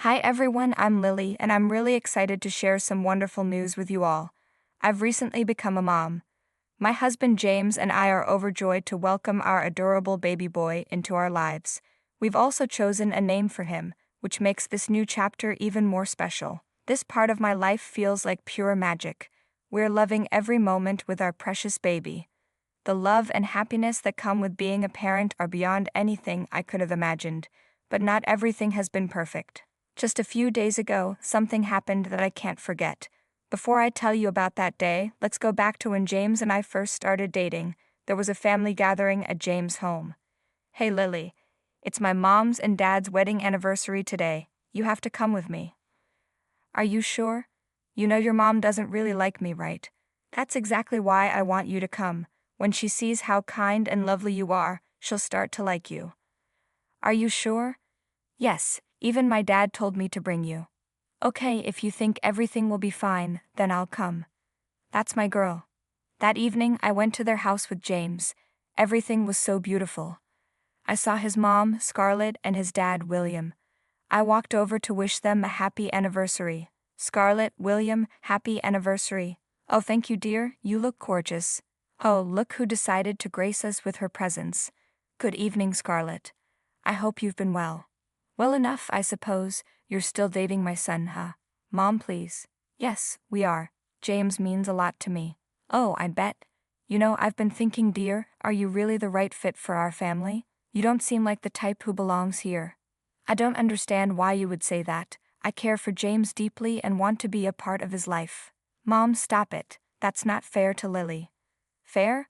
Hi everyone, I'm Lily, and I'm really excited to share some wonderful news with you all. I've recently become a mom. My husband James and I are overjoyed to welcome our adorable baby boy into our lives. We've also chosen a name for him, which makes this new chapter even more special. This part of my life feels like pure magic. We're loving every moment with our precious baby. The love and happiness that come with being a parent are beyond anything I could have imagined, but not everything has been perfect. Just a few days ago, something happened that I can't forget. Before I tell you about that day, let's go back to when James and I first started dating. There was a family gathering at James' home. Hey Lily, it's my mom's and dad's wedding anniversary today. You have to come with me. Are you sure? You know your mom doesn't really like me, right? That's exactly why I want you to come. When she sees how kind and lovely you are, she'll start to like you. Are you sure? Yes, even my dad told me to bring you. Okay, if you think everything will be fine, then I'll come. That's my girl. That evening, I went to their house with James. Everything was so beautiful. I saw his mom, Scarlett, and his dad, William. I walked over to wish them a happy anniversary. Scarlett, William, happy anniversary. Oh, thank you, dear, you look gorgeous. Oh, look who decided to grace us with her presence. Good evening, Scarlett. I hope you've been well. Well enough, I suppose. You're still dating my son, huh? Mom, please. Yes, we are. James means a lot to me. Oh, I bet. You know, I've been thinking, dear, are you really the right fit for our family? You don't seem like the type who belongs here. I don't understand why you would say that. I care for James deeply and want to be a part of his life. Mom, stop it. That's not fair to Lily. Fair?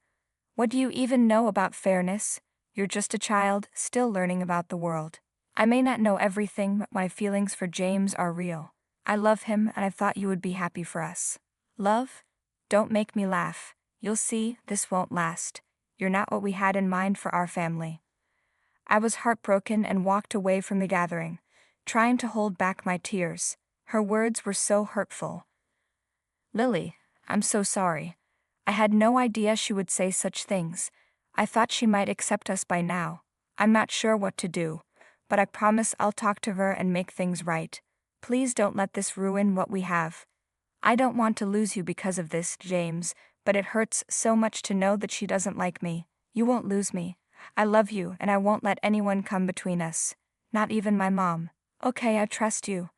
What do you even know about fairness? You're just a child, still learning about the world. I may not know everything, but my feelings for James are real. I love him, and I thought you would be happy for us. Love? Don't make me laugh. You'll see, this won't last. You're not what we had in mind for our family. I was heartbroken and walked away from the gathering, trying to hold back my tears. Her words were so hurtful. Lily, I'm so sorry. I had no idea she would say such things. I thought she might accept us by now. I'm not sure what to do, but I promise I'll talk to her and make things right. Please don't let this ruin what we have. I don't want to lose you because of this, James, but it hurts so much to know that she doesn't like me. You won't lose me. I love you, and I won't let anyone come between us. Not even my mom. Okay, I trust you.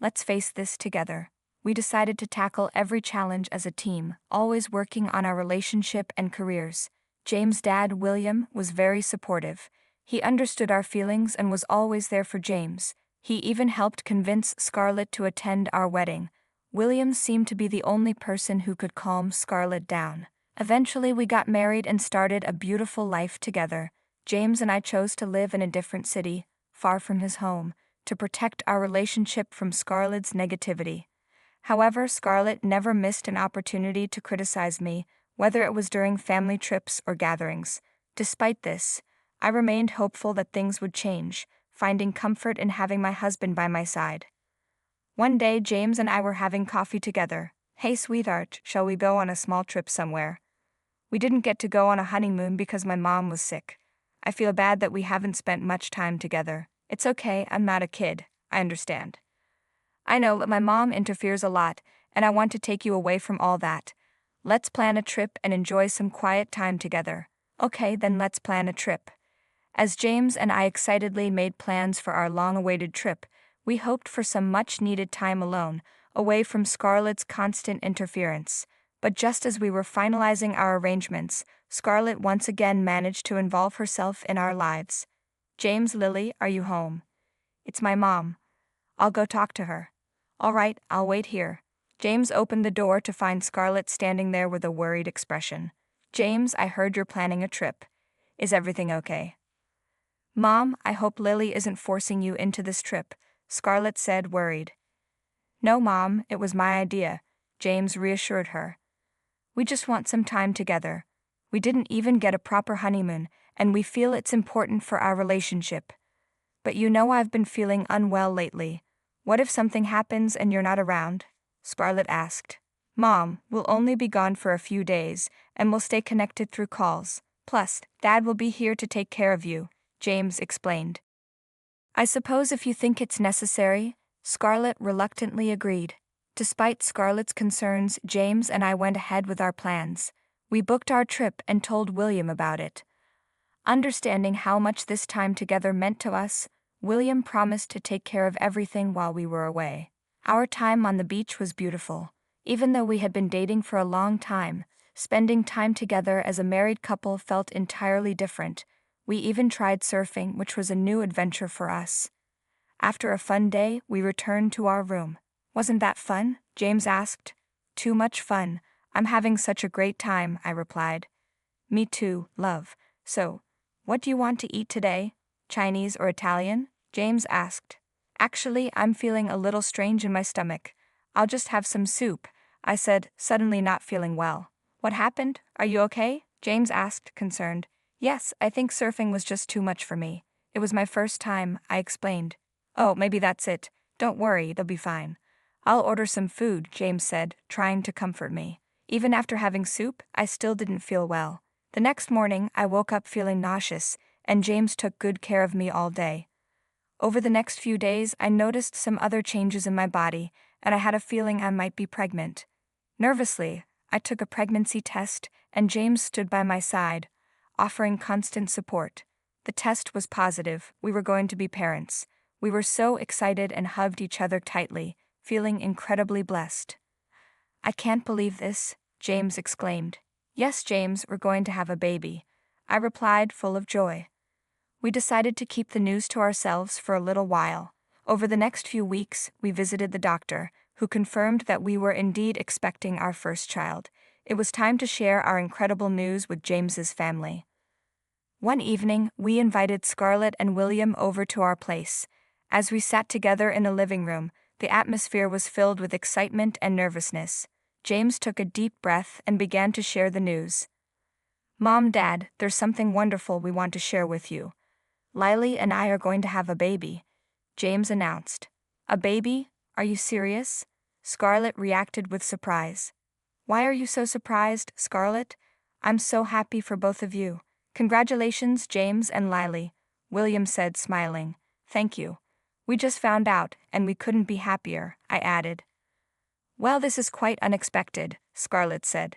Let's face this together. We decided to tackle every challenge as a team, always working on our relationship and careers. James' dad, William, was very supportive. He understood our feelings and was always there for James. He even helped convince Scarlett to attend our wedding. William seemed to be the only person who could calm Scarlett down. Eventually, we got married and started a beautiful life together. James and I chose to live in a different city, far from his home, to protect our relationship from Scarlett's negativity. However, Scarlett never missed an opportunity to criticize me, whether it was during family trips or gatherings. Despite this, I remained hopeful that things would change, finding comfort in having my husband by my side. One day, James and I were having coffee together. Hey, sweetheart, shall we go on a small trip somewhere? We didn't get to go on a honeymoon because my mom was sick. I feel bad that we haven't spent much time together. It's okay, I'm not a kid. I understand. I know that my mom interferes a lot, and I want to take you away from all that. Let's plan a trip and enjoy some quiet time together. Okay, then let's plan a trip. As James and I excitedly made plans for our long-awaited trip, we hoped for some much-needed time alone, away from Scarlett's constant interference. But just as we were finalizing our arrangements, Scarlett once again managed to involve herself in our lives. James, Lily, are you home? It's my mom. I'll go talk to her. All right, I'll wait here. James opened the door to find Scarlett standing there with a worried expression. James, I heard you're planning a trip. Is everything okay? Mom, I hope Lily isn't forcing you into this trip, Scarlett said, worried. No, Mom, it was my idea, James reassured her. We just want some time together. We didn't even get a proper honeymoon, and we feel it's important for our relationship. But you know I've been feeling unwell lately. What if something happens and you're not around? Scarlett asked. Mom, we'll only be gone for a few days, and we'll stay connected through calls. Plus, Dad will be here to take care of you, James explained. I suppose if you think it's necessary, Scarlett reluctantly agreed. Despite Scarlett's concerns, James and I went ahead with our plans. We booked our trip and told William about it. Understanding how much this time together meant to us, William promised to take care of everything while we were away. Our time on the beach was beautiful. Even though we had been dating for a long time, spending time together as a married couple felt entirely different. We even tried surfing, which was a new adventure for us. After a fun day, we returned to our room. "Wasn't that fun?" James asked. "Too much fun. I'm having such a great time," I replied. "Me too, love. So, what do you want to eat today? Chinese or Italian?" James asked. "Actually, I'm feeling a little strange in my stomach. I'll just have some soup," I said, suddenly not feeling well. "What happened? Are you okay?" James asked, concerned. "Yes, I think surfing was just too much for me. It was my first time," I explained. "Oh, maybe that's it. Don't worry, it'll be fine." "I'll order some food," James said, trying to comfort me. Even after having soup, I still didn't feel well. The next morning, I woke up feeling nauseous, and James took good care of me all day. Over the next few days, I noticed some other changes in my body, and I had a feeling I might be pregnant. Nervously, I took a pregnancy test, and James stood by my side, offering constant support. The test was positive. We were going to be parents. We were so excited and hugged each other tightly, feeling incredibly blessed. "I can't believe this," James exclaimed. "Yes, James, we're going to have a baby," I replied, full of joy. We decided to keep the news to ourselves for a little while. Over the next few weeks, we visited the doctor, who confirmed that we were indeed expecting our first child. It was time to share our incredible news with James's family. One evening, we invited Scarlett and William over to our place. As we sat together in the living room, the atmosphere was filled with excitement and nervousness. James took a deep breath and began to share the news. "Mom, Dad, there's something wonderful we want to share with you. Lily and I are going to have a baby," James announced. "A baby? Are you serious?" Scarlett reacted with surprise. "Why are you so surprised, Scarlett? I'm so happy for both of you." "Congratulations, James and Lily," William said, smiling. "Thank you. We just found out, and we couldn't be happier," I added. "Well, this is quite unexpected," Scarlett said.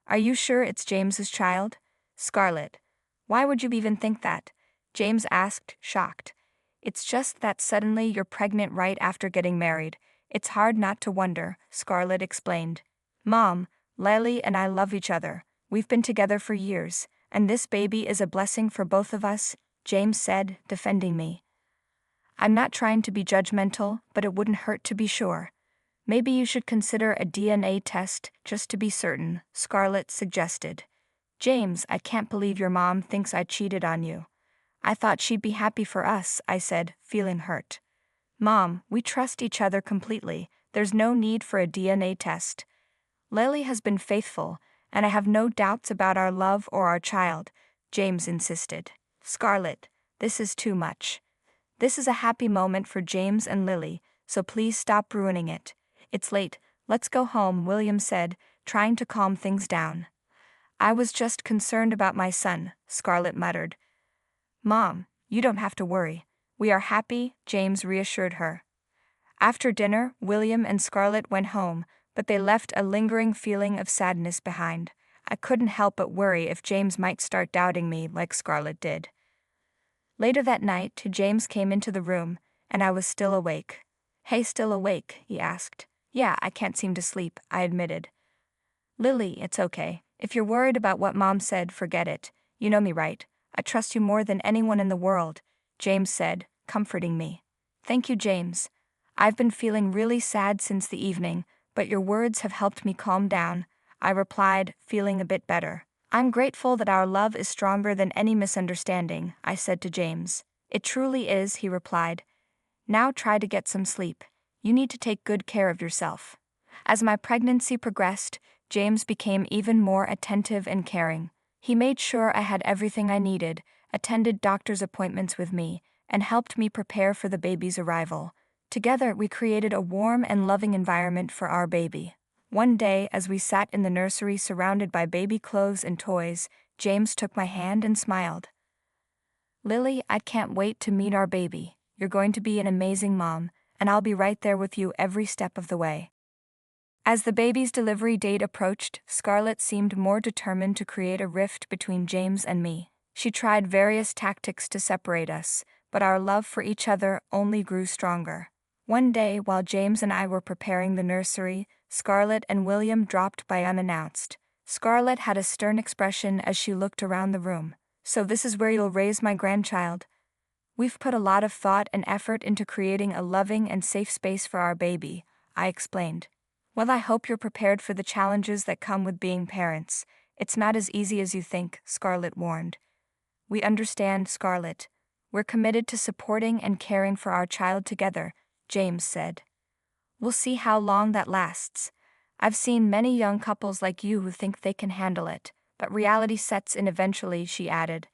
"Are you sure it's James's child?" "Scarlett, why would you even think that?" James asked, shocked. "It's just that suddenly you're pregnant right after getting married. It's hard not to wonder," Scarlett explained. "Mom, Lily and I love each other. We've been together for years, and this baby is a blessing for both of us," James said, defending me. "I'm not trying to be judgmental, but it wouldn't hurt to be sure. Maybe you should consider a DNA test just to be certain," Scarlett suggested. "James, I can't believe your mom thinks I cheated on you. I thought she'd be happy for us," I said, feeling hurt. "Mom, we trust each other completely. There's no need for a DNA test. Lily has been faithful, and I have no doubts about our love or our child," James insisted. "Scarlett, this is too much. This is a happy moment for James and Lily, so please stop ruining it. It's late, let's go home," William said, trying to calm things down. "I was just concerned about my son," Scarlett muttered. "Mom, you don't have to worry. We are happy," James reassured her. After dinner, William and Scarlett went home, but they left a lingering feeling of sadness behind. I couldn't help but worry if James might start doubting me like Scarlett did. Later that night, James came into the room, and I was still awake. "Hey, still awake?" he asked. "Yeah, I can't seem to sleep," I admitted. "Lily, it's okay. If you're worried about what Mom said, forget it. You know me, right? I trust you more than anyone in the world," James said, comforting me. "Thank you, James. I've been feeling really sad since the evening, but your words have helped me calm down," I replied, feeling a bit better. "I'm grateful that our love is stronger than any misunderstanding," I said to James. "It truly is," he replied. "Now try to get some sleep. You need to take good care of yourself." As my pregnancy progressed, James became even more attentive and caring. He made sure I had everything I needed, attended doctor's appointments with me, and helped me prepare for the baby's arrival. Together, we created a warm and loving environment for our baby. One day, as we sat in the nursery surrounded by baby clothes and toys, James took my hand and smiled. "Lily, I can't wait to meet our baby. You're going to be an amazing mom, and I'll be right there with you every step of the way. As the baby's delivery date approached, Scarlett seemed more determined to create a rift between James and me. She tried various tactics to separate us, but our love for each other only grew stronger. One day, while James and I were preparing the nursery, Scarlett and William dropped by unannounced. Scarlett had a stern expression as she looked around the room. "So this is where you'll raise my grandchild?" "We've put a lot of thought and effort into creating a loving and safe space for our baby," I explained. "Well, I hope you're prepared for the challenges that come with being parents. It's not as easy as you think," Scarlett warned. "We understand, Scarlett. We're committed to supporting and caring for our child together," James said. "We'll see how long that lasts. I've seen many young couples like you who think they can handle it, but reality sets in eventually," she added.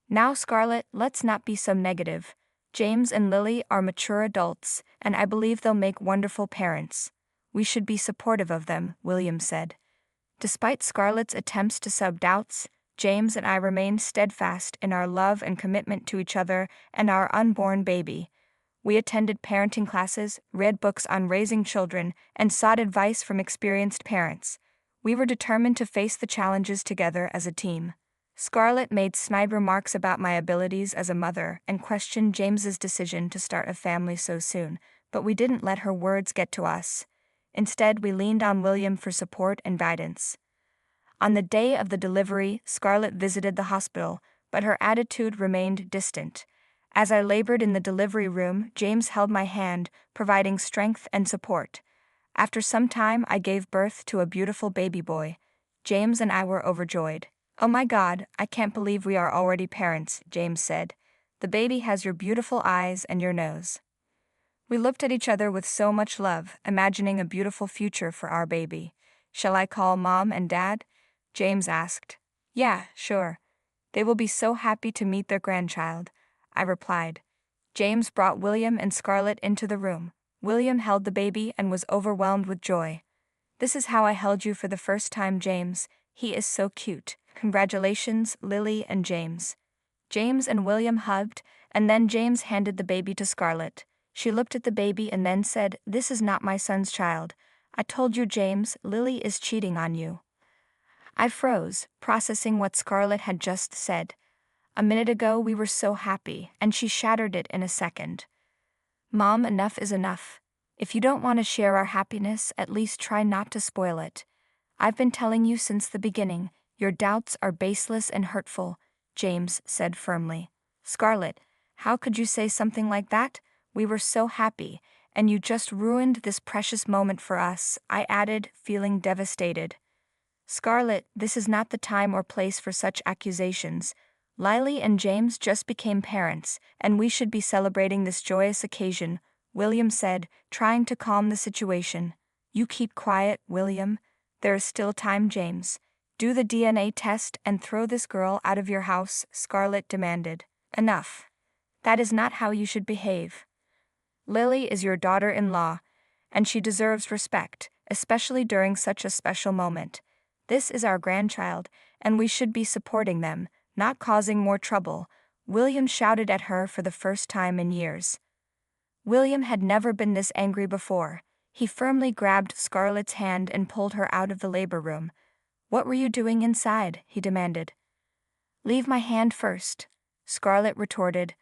"Now, Scarlett, let's not be so negative. James and Lily are mature adults, and I believe they'll make wonderful parents. We should be supportive of them," William said. Despite Scarlett's attempts to sow doubts, James and I remained steadfast in our love and commitment to each other and our unborn baby. We attended parenting classes, read books on raising children, and sought advice from experienced parents. We were determined to face the challenges together as a team. Scarlett made snide remarks about my abilities as a mother and questioned James's decision to start a family so soon, but we didn't let her words get to us. Instead, we leaned on William for support and guidance. On the day of the delivery, Scarlett visited the hospital, but her attitude remained distant. As I labored in the delivery room, James held my hand, providing strength and support. After some time, I gave birth to a beautiful baby boy. James and I were overjoyed. "Oh my God, I can't believe we are already parents," James said. "The baby has your beautiful eyes and your nose." We looked at each other with so much love, imagining a beautiful future for our baby. "Shall I call Mom and Dad?" James asked. "Yeah, sure. They will be so happy to meet their grandchild," I replied. James brought William and Scarlett into the room. William held the baby and was overwhelmed with joy. "This is how I held you for the first time, James. He is so cute. Congratulations, Lily and James." James and William hugged, and then James handed the baby to Scarlett. She looked at the baby and then said, "This is not my son's child. I told you, James, Lily is cheating on you." I froze, processing what Scarlett had just said. A minute ago we were so happy, and she shattered it in a second. "Mom, enough is enough. If you don't want to share our happiness, at least try not to spoil it. I've been telling you since the beginning, your doubts are baseless and hurtful," James said firmly. "Scarlett, how could you say something like that? We were so happy, and you just ruined this precious moment for us," I added, feeling devastated. "Scarlett, this is not the time or place for such accusations. Lily and James just became parents, and we should be celebrating this joyous occasion," William said, trying to calm the situation. "You keep quiet, William. There is still time, James. Do the DNA test and throw this girl out of your house," Scarlett demanded. "Enough. That is not how you should behave. Lily is your daughter-in-law, and she deserves respect, especially during such a special moment. This is our grandchild, and we should be supporting them, not causing more trouble," William shouted at her for the first time in years. William had never been this angry before. He firmly grabbed Scarlett's hand and pulled her out of the labor room. "What were you doing inside?" he demanded. "Leave my hand first," Scarlett retorted.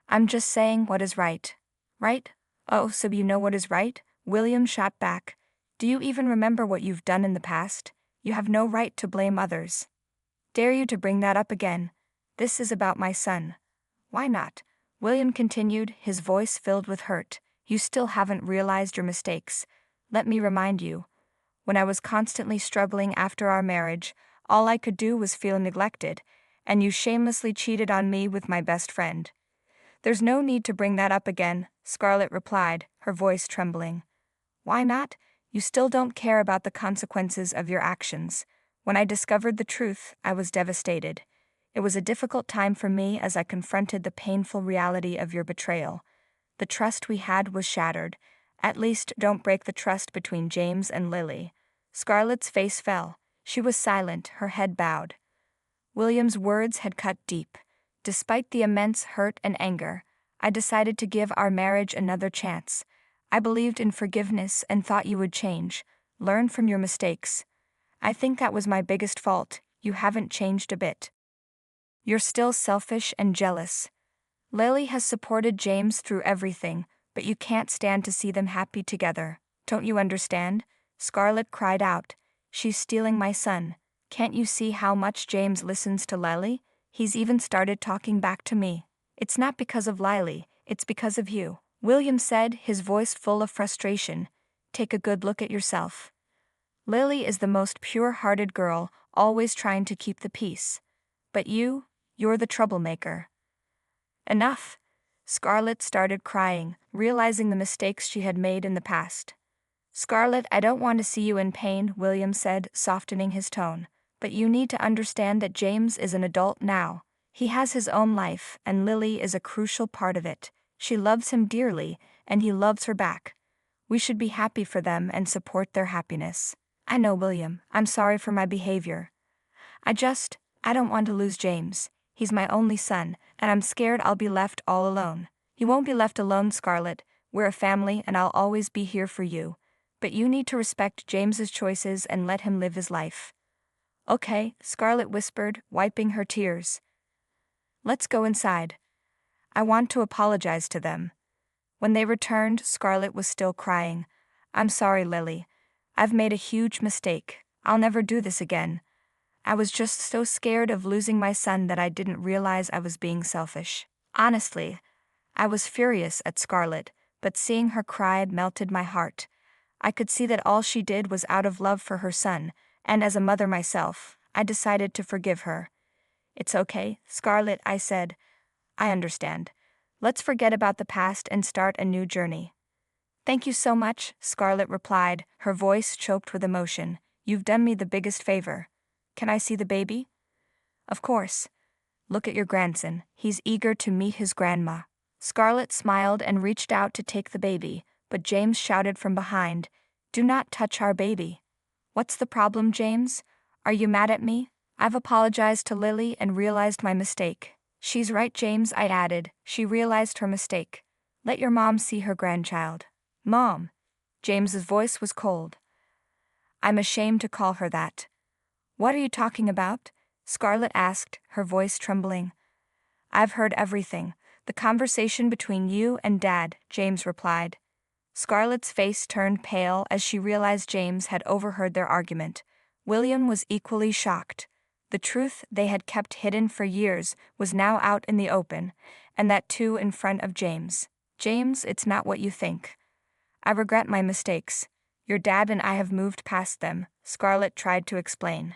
"I'm just saying what is right." "Right? Oh, so you know what is right?" William shot back. "Do you even remember what you've done in the past? You have no right to blame others. Dare you to bring that up again? This is about my son." "Why not?" William continued, his voice filled with hurt. "You still haven't realized your mistakes. Let me remind you. When I was constantly struggling after our marriage, all I could do was feel neglected, and you shamelessly cheated on me with my best friend." "There's no need to bring that up again," Scarlett replied, her voice trembling. "Why not? You still don't care about the consequences of your actions. When I discovered the truth, I was devastated. It was a difficult time for me as I confronted the painful reality of your betrayal. The trust we had was shattered. At least don't break the trust between James and Lily." Scarlett's face fell. She was silent, her head bowed. William's words had cut deep. Despite the immense hurt and anger, I decided to give our marriage another chance. I believed in forgiveness and thought you would change, learn from your mistakes. I think that was my biggest fault. You haven't changed a bit. You're still selfish and jealous. Lily has supported James through everything, but you can't stand to see them happy together. Don't you understand? Scarlett cried out. She's stealing my son. Can't you see how much James listens to Lily? He's even started talking back to me. It's not because of Lily, it's because of you. William said, his voice full of frustration. Take a good look at yourself. Lily is the most pure-hearted girl, always trying to keep the peace. But you're the troublemaker. Enough. Scarlett started crying, realizing the mistakes she had made in the past. Scarlett, I don't want to see you in pain, William said, softening his tone. But you need to understand that James is an adult now. He has his own life, and Lily is a crucial part of it. She loves him dearly, and he loves her back. We should be happy for them and support their happiness. I know, William, I'm sorry for my behavior. I don't want to lose James. He's my only son, and I'm scared I'll be left all alone. You won't be left alone, Scarlett. We're a family and I'll always be here for you. But you need to respect James's choices and let him live his life. Okay, Scarlett whispered, wiping her tears. Let's go inside. I want to apologize to them. When they returned, Scarlett was still crying. I'm sorry, Lily. I've made a huge mistake. I'll never do this again. I was just so scared of losing my son that I didn't realize I was being selfish. Honestly, I was furious at Scarlett, but seeing her cry melted my heart. I could see that all she did was out of love for her son, and as a mother myself, I decided to forgive her. It's okay, Scarlett, I said. I understand. Let's forget about the past and start a new journey. Thank you so much, Scarlett replied, her voice choked with emotion. You've done me the biggest favor. Can I see the baby? Of course. Look at your grandson. He's eager to meet his grandma. Scarlett smiled and reached out to take the baby, but James shouted from behind, Do not touch our baby. What's the problem, James? Are you mad at me? I've apologized to Lily and realized my mistake. She's right, James, I added. She realized her mistake. Let your mom see her grandchild. Mom. James's voice was cold. I'm ashamed to call her that. What are you talking about? Scarlett asked, her voice trembling. I've heard everything. The conversation between you and Dad, James replied. Scarlett's face turned pale as she realized James had overheard their argument. William was equally shocked. The truth they had kept hidden for years was now out in the open, and that too in front of James. James, it's not what you think. I regret my mistakes. Your dad and I have moved past them, Scarlett tried to explain.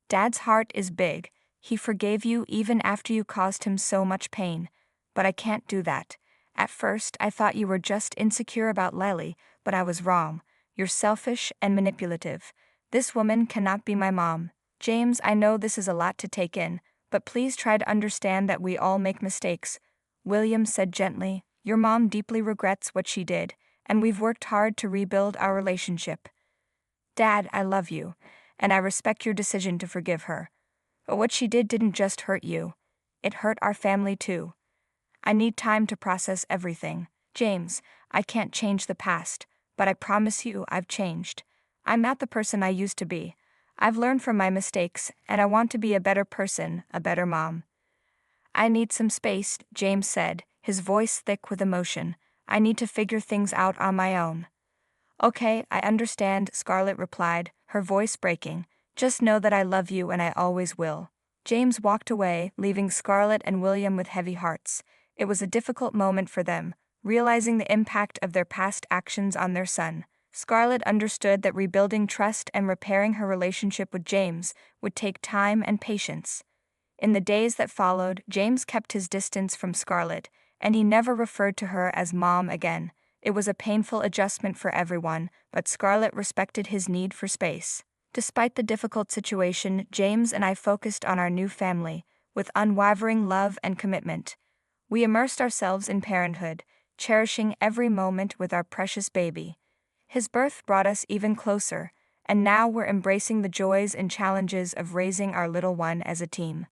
Dad's heart is big. He forgave you even after you caused him so much pain. But I can't do that. At first, I thought you were just insecure about Lily, but I was wrong. You're selfish and manipulative. This woman cannot be my mom. James, I know this is a lot to take in, but please try to understand that we all make mistakes. William said gently, Your mom deeply regrets what she did, and we've worked hard to rebuild our relationship. Dad, I love you, and I respect your decision to forgive her. But what she did didn't just hurt you. It hurt our family too. I need time to process everything. James, I can't change the past, but I promise you I've changed. I'm not the person I used to be. I've learned from my mistakes, and I want to be a better person, a better mom. I need some space, James said, his voice thick with emotion. I need to figure things out on my own. Okay, I understand, Scarlett replied, her voice breaking. Just know that I love you and I always will. James walked away, leaving Scarlett and William with heavy hearts. It was a difficult moment for them, realizing the impact of their past actions on their son. Scarlett understood that rebuilding trust and repairing her relationship with James would take time and patience. In the days that followed, James kept his distance from Scarlett, and he never referred to her as Mom again. It was a painful adjustment for everyone, but Scarlett respected his need for space. Despite the difficult situation, James and I focused on our new family, with unwavering love and commitment. We immersed ourselves in parenthood, cherishing every moment with our precious baby. His birth brought us even closer, and now we're embracing the joys and challenges of raising our little one as a team.